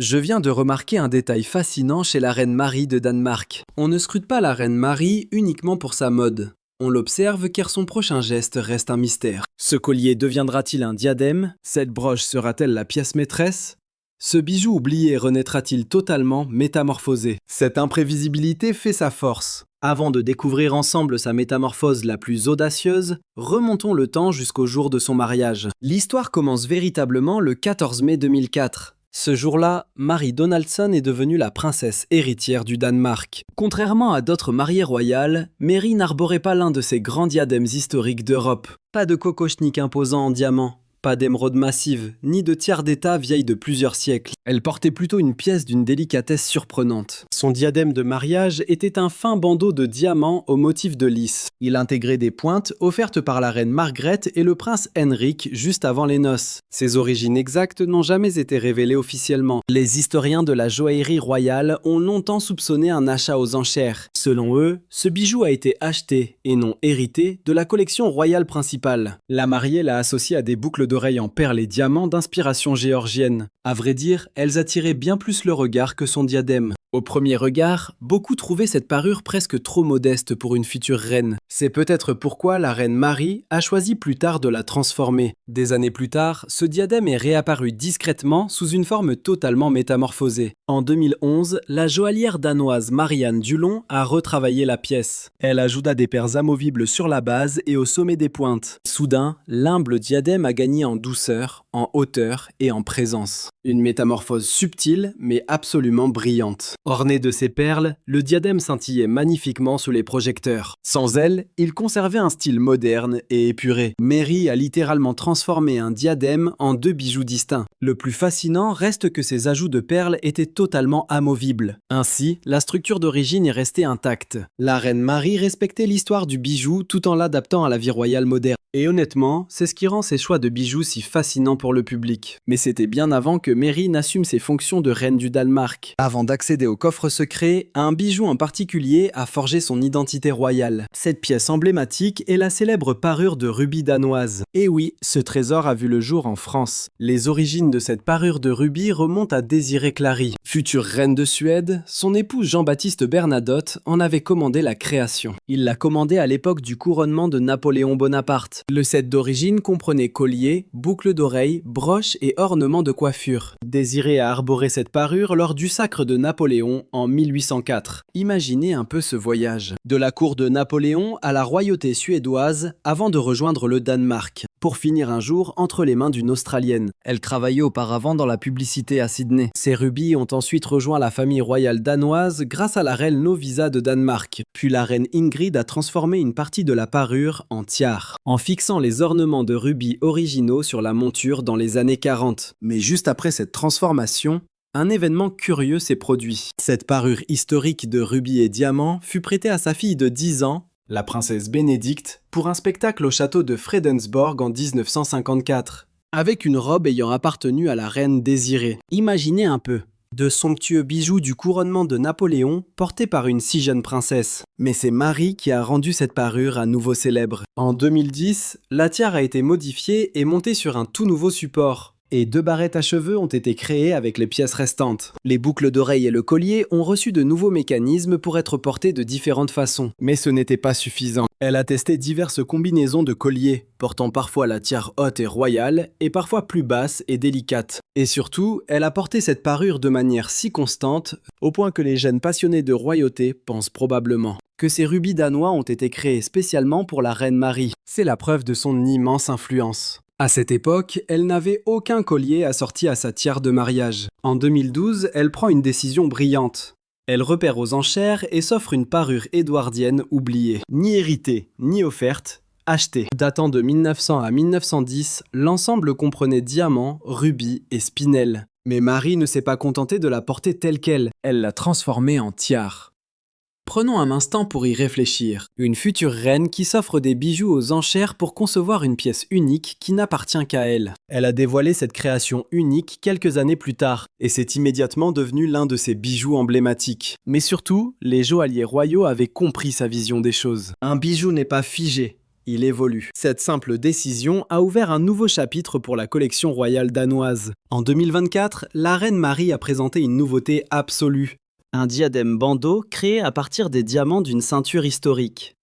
Je viens de remarquer un détail fascinant chez la reine Marie de Danemark. On ne scrute pas la reine Marie uniquement pour sa mode. On l'observe car son prochain geste reste un mystère. Ce collier deviendra-t-il un diadème? Cette broche sera-t-elle la pièce maîtresse? Ce bijou oublié renaîtra-t-il totalement métamorphosé? Cette imprévisibilité fait sa force. Avant de découvrir ensemble sa métamorphose la plus audacieuse, remontons le temps jusqu'au jour de son mariage. L'histoire commence véritablement le 14 mai 2004. Ce jour-là, Mary Donaldson est devenue la princesse héritière du Danemark. Contrairement à d'autres mariées royales, Mary n'arborait pas l'un de ces grands diadèmes historiques d'Europe. Pas de kokoschnik imposant en diamant, pas d'émeraude massive, ni de tiare d'état vieille de plusieurs siècles. Elle portait plutôt une pièce d'une délicatesse surprenante. Son diadème de mariage était un fin bandeau de diamants au motif de lys. Il intégrait des pointes offertes par la reine Margaret et le prince Henrik juste avant les noces. Ses origines exactes n'ont jamais été révélées officiellement. Les historiens de la joaillerie royale ont longtemps soupçonné un achat aux enchères. Selon eux, ce bijou a été acheté, et non hérité, de la collection royale principale. La mariée l'a associé à des boucles d'oreilles en perles et diamants d'inspiration géorgienne. À vrai dire, elles attiraient bien plus le regard que son diadème. Au premier regard, beaucoup trouvaient cette parure presque trop modeste pour une future reine. C'est peut-être pourquoi la reine Marie a choisi plus tard de la transformer. Des années plus tard, ce diadème est réapparu discrètement sous une forme totalement métamorphosée. En 2011, la joaillière danoise Marianne Dulon a retravaillé la pièce. Elle ajouta des perles amovibles sur la base et au sommet des pointes. Soudain, l'humble diadème a gagné en douceur, en hauteur et en présence. Une métamorphose subtile mais absolument brillante. Orné de ces perles, le diadème scintillait magnifiquement sous les projecteurs. Sans elle, il conservait un style moderne et épuré. Mary a littéralement transformé un diadème en deux bijoux distincts. Le plus fascinant reste que ces ajouts de perles étaient totalement amovibles. Ainsi, la structure d'origine est restée intacte. La reine Marie respectait l'histoire du bijou tout en l'adaptant à la vie royale moderne. Et honnêtement, c'est ce qui rend ces choix de bijoux si fascinants pour le public. Mais c'était bien avant que Mary n'assume ses fonctions de reine du Danemark. Avant d'accéder au coffre secret, un bijou en particulier a forgé son identité royale. Cette pièce emblématique est la célèbre parure de rubis danoise. Et oui, ce trésor a vu le jour en France. Les origines de cette parure de rubis remontent à Désirée Clary. Future reine de Suède, son époux Jean-Baptiste Bernadotte en avait commandé la création. Il l'a commandée à l'époque du couronnement de Napoléon Bonaparte. Le set d'origine comprenait collier, boucles d'oreilles, broches et ornements de coiffure. Désirée a arboré cette parure lors du sacre de Napoléon en 1804. Imaginez un peu ce voyage. De la cour de Napoléon à la royauté suédoise avant de rejoindre le Danemark. Pour finir un jour entre les mains d'une Australienne. Elle travaillait auparavant dans la publicité à Sydney. Ces rubis ont ensuite rejoint la famille royale danoise grâce à la reine Lovisa de Danemark. Puis la reine Ingrid a transformé une partie de la parure en tiare, en fixant les ornements de rubis originaux sur la monture dans les années 40. Mais juste après cette transformation, un événement curieux s'est produit. Cette parure historique de rubis et diamants fut prêtée à sa fille de 10 ans, la princesse Bénédicte, pour un spectacle au château de Fredensborg en 1954, avec une robe ayant appartenu à la reine Désirée. Imaginez un peu, de somptueux bijoux du couronnement de Napoléon portés par une si jeune princesse. Mais c'est Marie qui a rendu cette parure à nouveau célèbre. En 2010, la tiare a été modifiée et montée sur un tout nouveau support. Et 2 barrettes à cheveux ont été créées avec les pièces restantes. Les boucles d'oreilles et le collier ont reçu de nouveaux mécanismes pour être portés de différentes façons. Mais ce n'était pas suffisant. Elle a testé diverses combinaisons de colliers, portant parfois la tiare haute et royale, et parfois plus basse et délicate. Et surtout, elle a porté cette parure de manière si constante, au point que les jeunes passionnés de royauté pensent probablement que ces rubis danois ont été créés spécialement pour la reine Marie. C'est la preuve de son immense influence. À cette époque, elle n'avait aucun collier assorti à sa tiare de mariage. En 2012, elle prend une décision brillante. Elle repère aux enchères et s'offre une parure édouardienne oubliée. Ni héritée, ni offerte, achetée. Datant de 1900 à 1910, l'ensemble comprenait diamants, rubis et spinels. Mais Marie ne s'est pas contentée de la porter telle qu'elle. Elle l'a transformée en tiare. Prenons un instant pour y réfléchir. Une future reine qui s'offre des bijoux aux enchères pour concevoir une pièce unique qui n'appartient qu'à elle. Elle a dévoilé cette création unique quelques années plus tard, et c'est immédiatement devenu l'un de ses bijoux emblématiques. Mais surtout, les joailliers royaux avaient compris sa vision des choses. Un bijou n'est pas figé. il évolue. Cette simple décision a ouvert un nouveau chapitre pour la collection royale danoise. En 2024, la reine Marie a présenté une nouveauté absolue. Un diadème bandeau créé à partir des diamants d'une ceinture historique.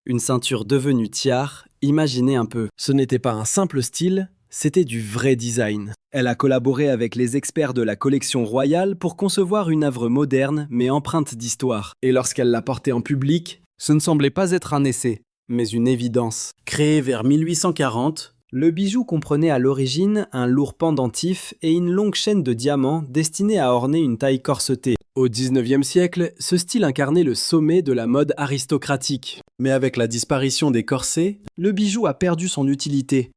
Une ceinture devenue tiare, imaginez un peu. Ce n'était pas un simple style, c'était du vrai design. Elle a collaboré avec les experts de la collection royale pour concevoir une œuvre moderne mais empreinte d'histoire. Et lorsqu'elle l'a portée en public, ce ne semblait pas être un essai, mais une évidence. Créé vers 1840, le bijou comprenait à l'origine un lourd pendentif et une longue chaîne de diamants destinée à orner une taille corsetée. Au XIXe siècle, ce style incarnait le sommet de la mode aristocratique. Mais avec la disparition des corsets, le bijou a perdu son utilité.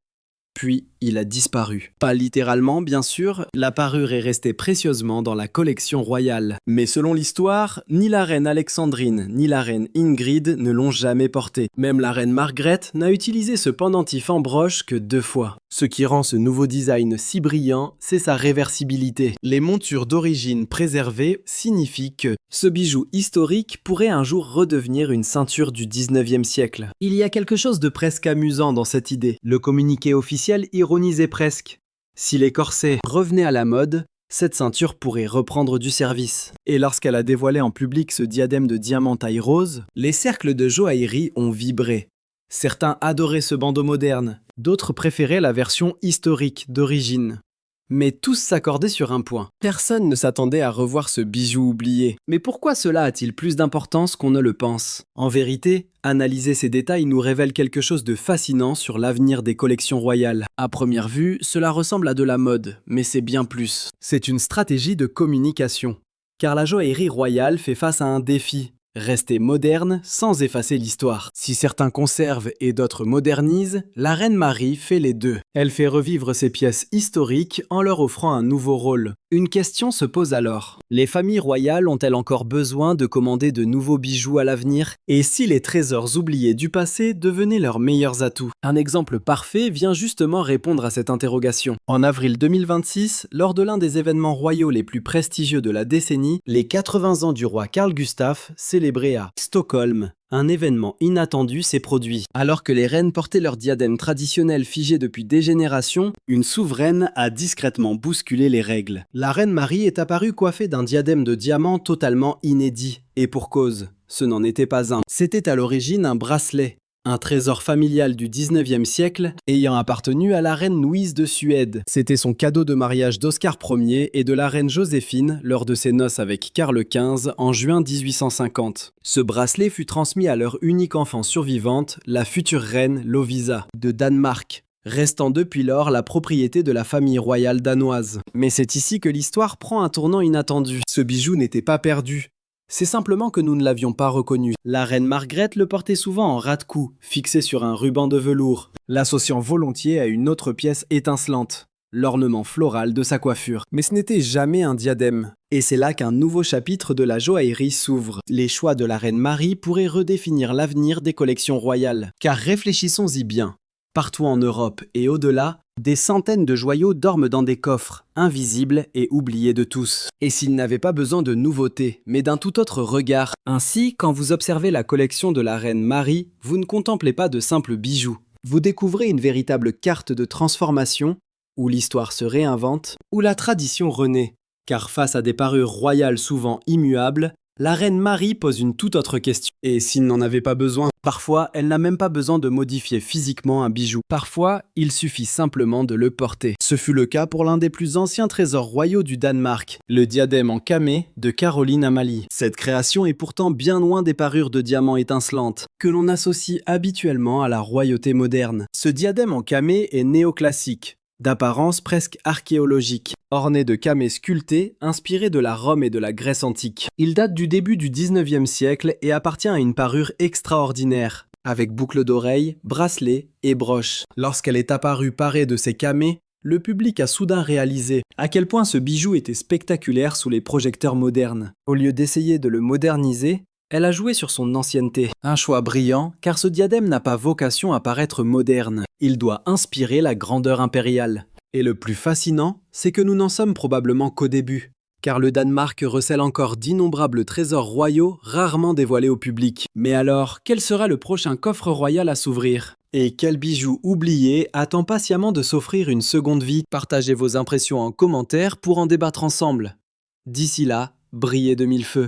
Puis, il a disparu. Pas littéralement, bien sûr, la parure est restée précieusement dans la collection royale. Mais selon l'histoire, ni la reine Alexandrine ni la reine Ingrid ne l'ont jamais porté. Même la reine Margaret n'a utilisé ce pendentif en broche que 2 fois. Ce qui rend ce nouveau design si brillant, c'est sa réversibilité. Les montures d'origine préservées signifient que ce bijou historique pourrait un jour redevenir une ceinture du 19e siècle. Il y a quelque chose de presque amusant dans cette idée. Le communiqué officiel ironisait presque. Si les corsets revenaient à la mode, cette ceinture pourrait reprendre du service. Et lorsqu'elle a dévoilé en public ce diadème de diamant taille rose, les cercles de joaillerie ont vibré. Certains adoraient ce bandeau moderne, d'autres préféraient la version historique d'origine. Mais tous s'accordaient sur un point. Personne ne s'attendait à revoir ce bijou oublié. Mais pourquoi cela a-t-il plus d'importance qu'on ne le pense? En vérité, analyser ces détails nous révèle quelque chose de fascinant sur l'avenir des collections royales. À première vue, cela ressemble à de la mode, mais c'est bien plus. C'est une stratégie de communication. Car la joaillerie royale fait face à un défi. Rester moderne sans effacer l'histoire. Si certains conservent et d'autres modernisent, la reine Marie fait les deux. Elle fait revivre ces pièces historiques en leur offrant un nouveau rôle. Une question se pose alors. Les familles royales ont-elles encore besoin de commander de nouveaux bijoux à l'avenir? Et si les trésors oubliés du passé devenaient leurs meilleurs atouts? Un exemple parfait vient justement répondre à cette interrogation. En avril 2026, lors de l'un des événements royaux les plus prestigieux de la décennie, les 80 ans du roi Carl Gustaf célébrés à Stockholm. Un événement inattendu s'est produit. Alors que les reines portaient leur diadème traditionnel figé depuis des générations, une souveraine a discrètement bousculé les règles. La reine Marie est apparue coiffée d'un diadème de diamant totalement inédit. Et pour cause, ce n'en était pas un. C'était à l'origine un bracelet. Un trésor familial du 19e siècle ayant appartenu à la reine Louise de Suède. C'était son cadeau de mariage d'Oscar Ier et de la reine Joséphine lors de ses noces avec Karl XV en juin 1850. Ce bracelet fut transmis à leur unique enfant survivante, la future reine Lovisa de Danemark, restant depuis lors la propriété de la famille royale danoise. Mais c'est ici que l'histoire prend un tournant inattendu. Ce bijou n'était pas perdu. C'est simplement que nous ne l'avions pas reconnu. La reine Margaret le portait souvent en ras de cou, fixé sur un ruban de velours, l'associant volontiers à une autre pièce étincelante, l'ornement floral de sa coiffure. Mais ce n'était jamais un diadème. Et c'est là qu'un nouveau chapitre de la joaillerie s'ouvre. Les choix de la reine Marie pourraient redéfinir l'avenir des collections royales. Car réfléchissons-y bien. Partout en Europe et au-delà, des centaines de joyaux dorment dans des coffres, invisibles et oubliés de tous. Et s'ils n'avaient pas besoin de nouveautés, mais d'un tout autre regard. Ainsi, quand vous observez la collection de la reine Marie, vous ne contemplez pas de simples bijoux. Vous découvrez une véritable carte de transformation, où l'histoire se réinvente, où la tradition renaît. Car face à des parures royales souvent immuables, la reine Marie pose une toute autre question. Et s'il n'en avait pas besoin? Parfois, elle n'a même pas besoin de modifier physiquement un bijou. Parfois, il suffit simplement de le porter. Ce fut le cas pour l'un des plus anciens trésors royaux du Danemark, le diadème en camée de Caroline Amalie. Cette création est pourtant bien loin des parures de diamants étincelantes, que l'on associe habituellement à la royauté moderne. Ce diadème en camée est néoclassique, d'apparence presque archéologique, orné de camées sculptées inspirées de la Rome et de la Grèce antique. Il date du début du 19e siècle et appartient à une parure extraordinaire, avec boucles d'oreilles, bracelets et broches. Lorsqu'elle est apparue parée de ces camées, le public a soudain réalisé à quel point ce bijou était spectaculaire sous les projecteurs modernes. Au lieu d'essayer de le moderniser, elle a joué sur son ancienneté. Un choix brillant, car ce diadème n'a pas vocation à paraître moderne. Il doit inspirer la grandeur impériale. Et le plus fascinant, c'est que nous n'en sommes probablement qu'au début. Car le Danemark recèle encore d'innombrables trésors royaux rarement dévoilés au public. Mais alors, quel sera le prochain coffre royal à s'ouvrir? Et quel bijou oublié attend patiemment de s'offrir une seconde vie? Partagez vos impressions en commentaire pour en débattre ensemble. D'ici là, brillez de mille feux.